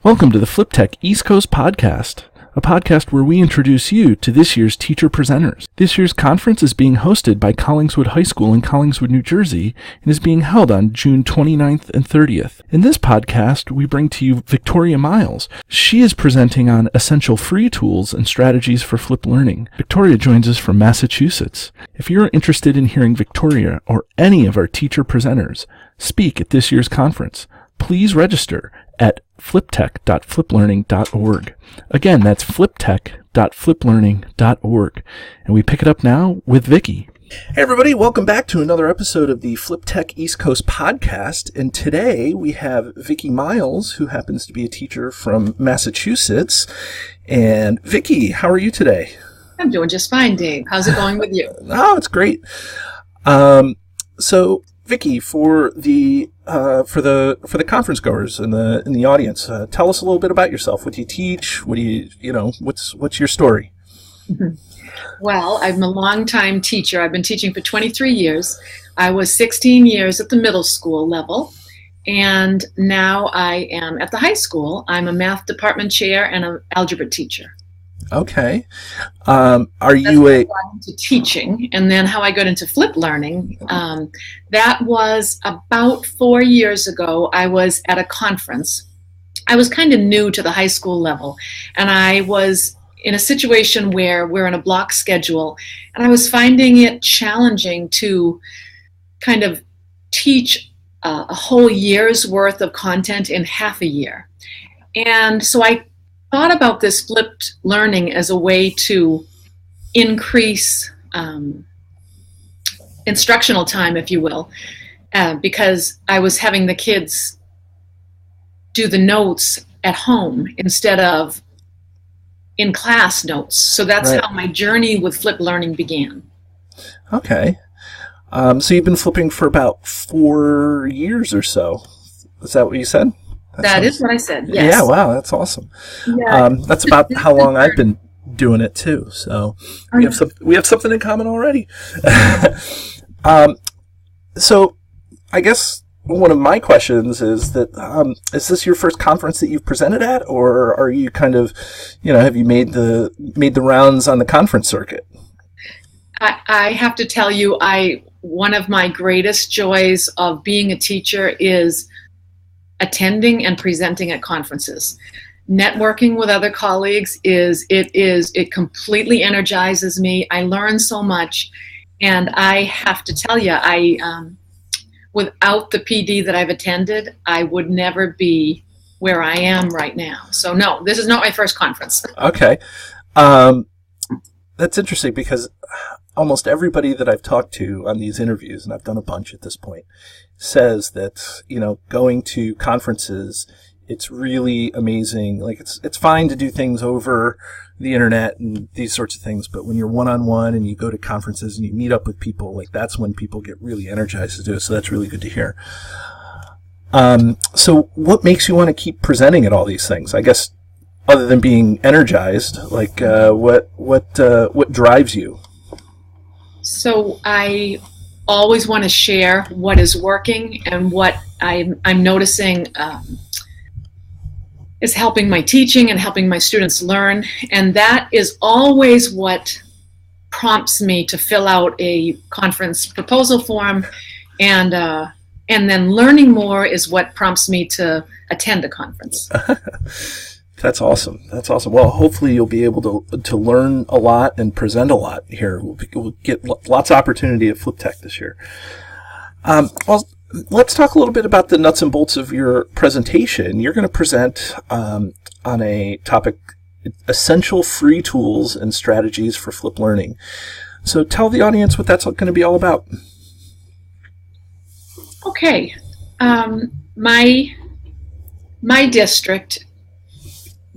Welcome to the FlipTech East Coast Podcast, a podcast where we introduce you to this year's teacher presenters. This year's conference is being hosted by Collingswood High School in Collingswood, New Jersey, and is being held on June 29th and 30th. In this podcast, we bring to you Vicki Miles. She is presenting on essential free tools and strategies for flipped learning. Victoria joins us from Massachusetts. If you're interested in hearing Victoria or any of our teacher presenters speak at this year's conference, please register at fliptech.fliplearning.org. Again, that's fliptech.fliplearning.org. And we pick it up now with Vicki. Hey everybody, welcome back to another episode of the FlipTech East Coast Podcast. And today we have Vicki Miles, who happens to be a teacher from Massachusetts. And Vicki, how are you today? I'm doing just fine, Dave. How's it going with you? Oh, it's great. So Vicki, for the conference goers in the audience, tell us a little bit about yourself. What do you teach? What do what's your story? Well, I'm a longtime teacher. I've been teaching for 23 years. I was 16 years at the middle school level, and now I am at the high school. I'm a math department chair and an algebra teacher. Okay. That's how I got into teaching, and then how I got into flip learning. That was about 4 years ago. I was at a conference. I was kind of new to the high school level, and I was in a situation where we're in a block schedule, and I was finding it challenging to kind of teach a whole year's worth of content in half a year. And so I thought about this flipped learning as a way to increase instructional time, if you will, because I was having the kids do the notes at home instead of in class notes. So that's right. How my journey with flipped learning began. Okay. So you've been flipping for about 4 years or so. Is that what you said? That is what I said, yes. Yeah, wow, that's awesome. Yeah. That's about how long I've been doing it too. So we have something in common already. So I guess one of my questions is that is this your first conference that you've presented at, or are you kind of, have you made the rounds on the conference circuit? I have to tell you, one of my greatest joys of being a teacher is attending and presenting at conferences. Networking with other colleagues it completely energizes me. I learn so much, and I have to tell you, without the PD that I've attended, I would never be where I am right now. So no, this is not my first conference. Okay. That's interesting because almost everybody that I've talked to on these interviews, and I've done a bunch at this point, says that, going to conferences, it's really amazing. Like it's fine to do things over the internet and these sorts of things, but when you're one-on-one and you go to conferences and you meet up with people, like that's when people get really energized to do it. So that's really good to hear. So what makes you want to keep presenting at all these things? I guess other than being energized, like what drives you? So I always want to share what is working and what I'm noticing is helping my teaching and helping my students learn. And that is always what prompts me to fill out a conference proposal form. And then learning more is what prompts me to attend a conference. That's awesome. That's awesome. Well, hopefully you'll be able to learn a lot and present a lot here. We'll get lots of opportunity at FlipTech this year. Well, let's talk a little bit about the nuts and bolts of your presentation. You're going to present on a topic, essential free tools and strategies for flipped learning. So tell the audience what that's going to be all about. Okay. My district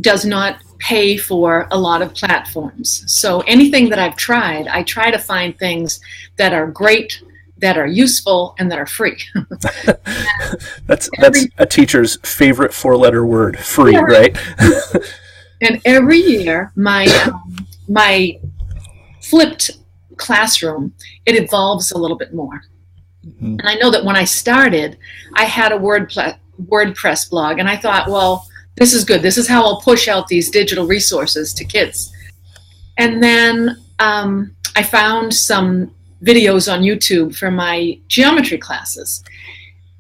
does not pay for a lot of platforms. So anything that I've tried, I try to find things that are great, that are useful, and that are free. That's a teacher's favorite four-letter word, free, yeah. Right? And every year, my flipped classroom, it evolves a little bit more. Mm-hmm. And I know that when I started, I had a WordPress blog, and I thought, well, this is good. This is how I'll push out these digital resources to kids. And then I found some videos on YouTube for my geometry classes.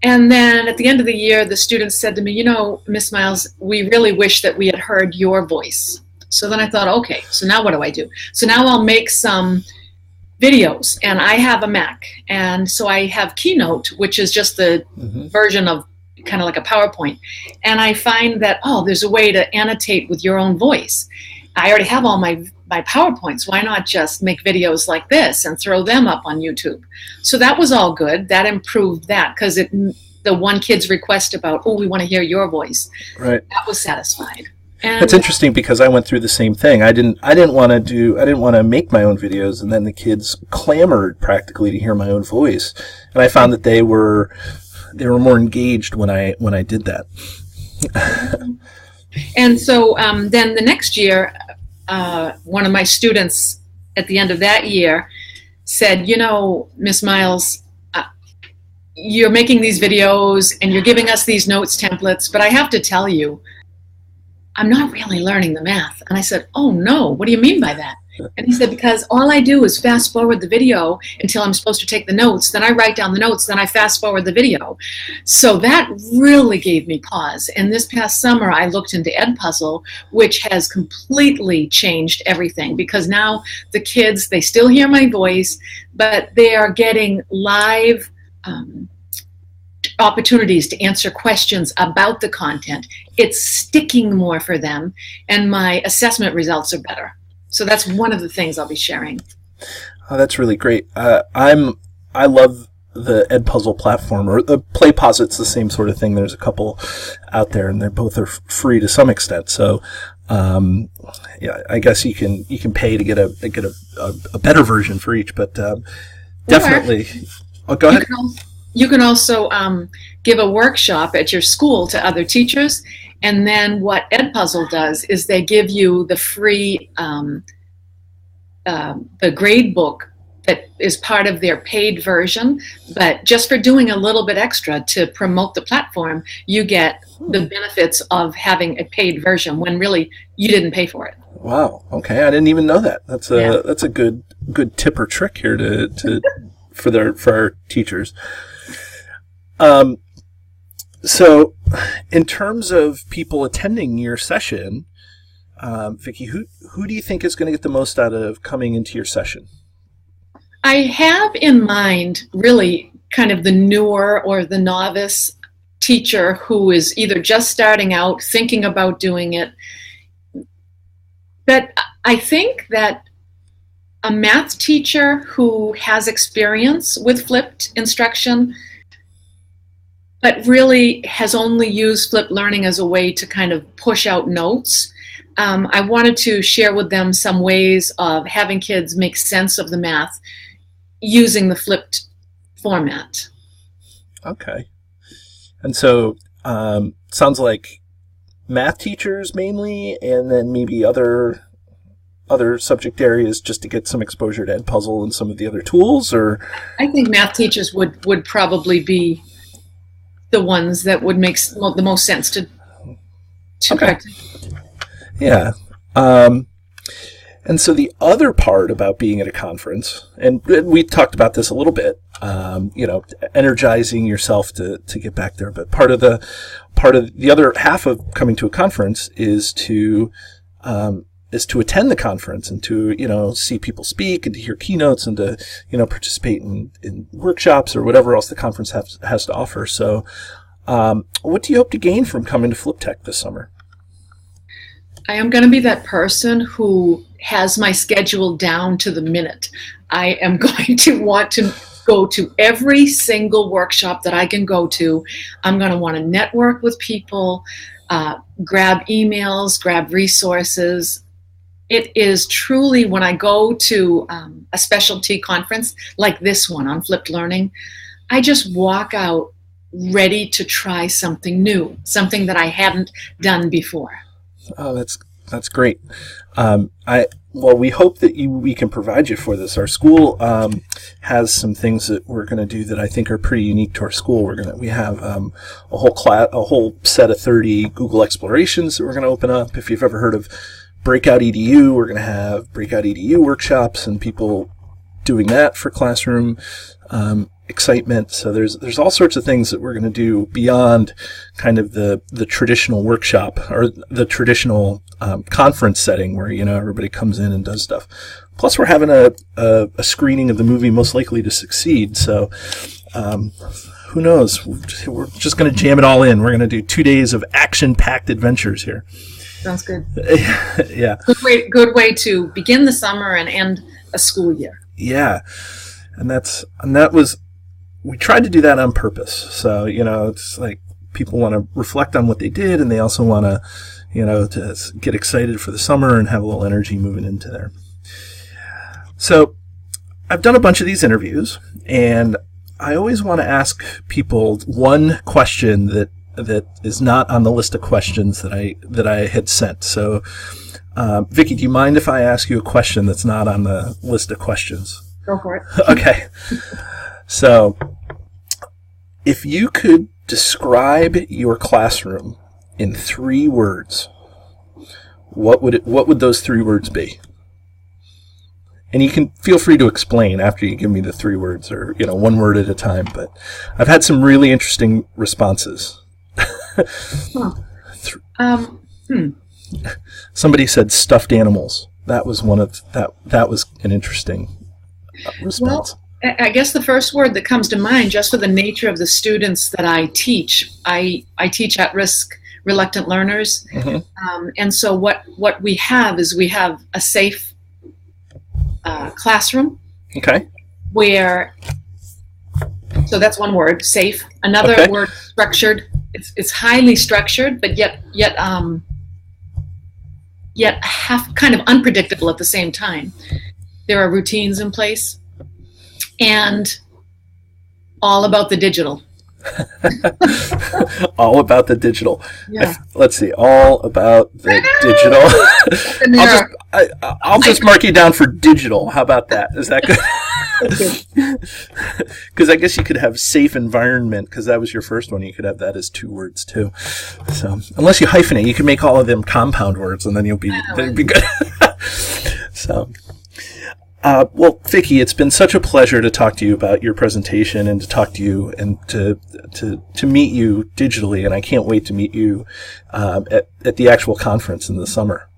And then at the end of the year, the students said to me, you know, Miss Miles, we really wish that we had heard your voice. So then I thought, okay, so now what do I do? So now I'll make some videos, and I have a Mac. And so I have Keynote, which is just the version of kind of like a PowerPoint. And I find that, oh, there's a way to annotate with your own voice. I already have all my PowerPoints. Why not just make videos like this and throw them up on YouTube? So that was all good. That improved that, because the one kid's request about, oh, we want to hear your voice. Right. That was satisfied. And that's interesting, because I went through the same thing. I didn't want to make my own videos, and then the kids clamored practically to hear my own voice, and I found that they were more engaged when I did that. And so then the next year, one of my students at the end of that year said, you know, Miss Miles, you're making these videos and you're giving us these notes templates, but I have to tell you, I'm not really learning the math. And I said, oh no, what do you mean by that? And he said, because all I do is fast forward the video until I'm supposed to take the notes. Then I write down the notes. Then I fast forward the video. So that really gave me pause. And this past summer, I looked into Edpuzzle, which has completely changed everything, because now the kids, they still hear my voice, but they are getting live opportunities to answer questions about the content. It's sticking more for them, and my assessment results are better. So that's one of the things I'll be sharing. Oh, that's really great. I love the Edpuzzle platform, or the PlayPosit's the same sort of thing. There's a couple out there, and they're both are free to some extent. So, yeah, I guess you can pay to get a better version for each, but definitely. Oh, go ahead. You can also give a workshop at your school to other teachers, and then what Edpuzzle does is they give you the free the grade book that is part of their paid version, but just for doing a little bit extra to promote the platform, you get the benefits of having a paid version when really you didn't pay for it. Wow. Okay, I didn't even know that. That's a good tip or trick here for our teachers. So, in terms of people attending your session, Vicki, who do you think is going to get the most out of coming into your session? I have in mind really kind of the newer or the novice teacher who is either just starting out, thinking about doing it. But I think that a math teacher who has experience with flipped instruction but really has only used flipped learning as a way to kind of push out notes. I wanted to share with them some ways of having kids make sense of the math using the flipped format. Okay. And so sounds like math teachers mainly, and then maybe other subject areas just to get some exposure to Edpuzzle and some of the other tools, or? I think math teachers would probably be the ones that would make the most sense to practice. Yeah. And so the other part about being at a conference, and we talked about this a little bit, energizing yourself to get back there. But part of the other half of coming to a conference is to attend the conference and to, see people speak and to hear keynotes and to, participate in workshops or whatever else the conference has to offer. So, what do you hope to gain from coming to Flip Tech this summer? I am going to be that person who has my schedule down to the minute. I am going to want to go to every single workshop that I can go to. I'm going to want to network with people, grab emails, grab resources. It is truly, when I go to a specialty conference like this one on flipped learning, I just walk out ready to try something new, something that I hadn't done before. Oh, that's great. One well, we hope that we can provide you for this. Our school has some things that we're going to do that I think are pretty unique to our school. We have a whole set of 30 Google explorations that we're going to open up. If you've ever heard of Breakout EDU, we're going to have Breakout EDU workshops and people doing that for classroom excitement. So there's all sorts of things that we're going to do beyond kind of the traditional workshop or the traditional conference setting where, everybody comes in and does stuff. Plus, we're having a screening of the movie Most Likely to Succeed. So who knows? We're just going to jam it all in. We're going to do 2 days of action-packed adventures here. Sounds good. Yeah. Good way to begin the summer and end a school year. Yeah. We tried to do that on purpose. So, it's like people want to reflect on what they did, and they also want to, to get excited for the summer and have a little energy moving into there. So I've done a bunch of these interviews, and I always want to ask people one question that is not on the list of questions that I had sent. So, Vicki, do you mind if I ask you a question that's not on the list of questions? Go for it. Okay. So, if you could describe your classroom in 3 words, what would those 3 words be? And you can feel free to explain after you give me the 3 words, or 1 word at a time. But I've had some really interesting responses. Somebody said stuffed animals. That was that was an interesting response. Well, I guess the first word that comes to mind, just for the nature of the students that I teach at-risk reluctant learners. Mm-hmm. And so what we have is we have a safe classroom. Okay. So that's one word, safe. Another word, structured. It's highly structured, but yet half kind of unpredictable at the same time. There are routines in place, and all about the digital. All about the digital. Yeah. Let's see. All about the digital. I'll just mark you down for digital. How about that? Is that good? Because I guess you could have safe environment, because that was your first one. You could have that as 2 words too. So unless you hyphenate, you can make all of them compound words, and then you'll be good. So. Well, Vicki, it's been such a pleasure to talk to you about your presentation and to talk to you and to meet you digitally, and I can't wait to meet you at the actual conference in the summer.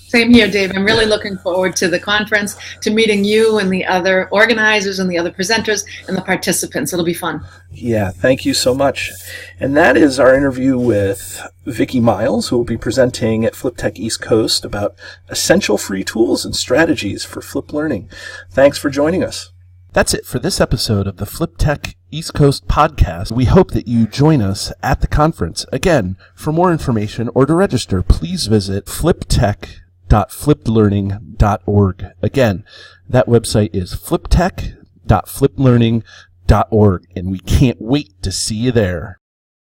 Same here, Dave. I'm really looking forward to the conference, to meeting you and the other organizers and the other presenters and the participants. It'll be fun. Yeah, thank you so much. And that is our interview with Vicki Miles, who will be presenting at FlipTech East Coast about essential free tools and strategies for flip learning. Thanks for joining us. That's it for this episode of the FlipTech East Coast podcast. We hope that you join us at the conference. Again, for more information or to register, please visit fliptech.fliplearning.org. Again, that website is fliptech.fliplearning.org, and we can't wait to see you there.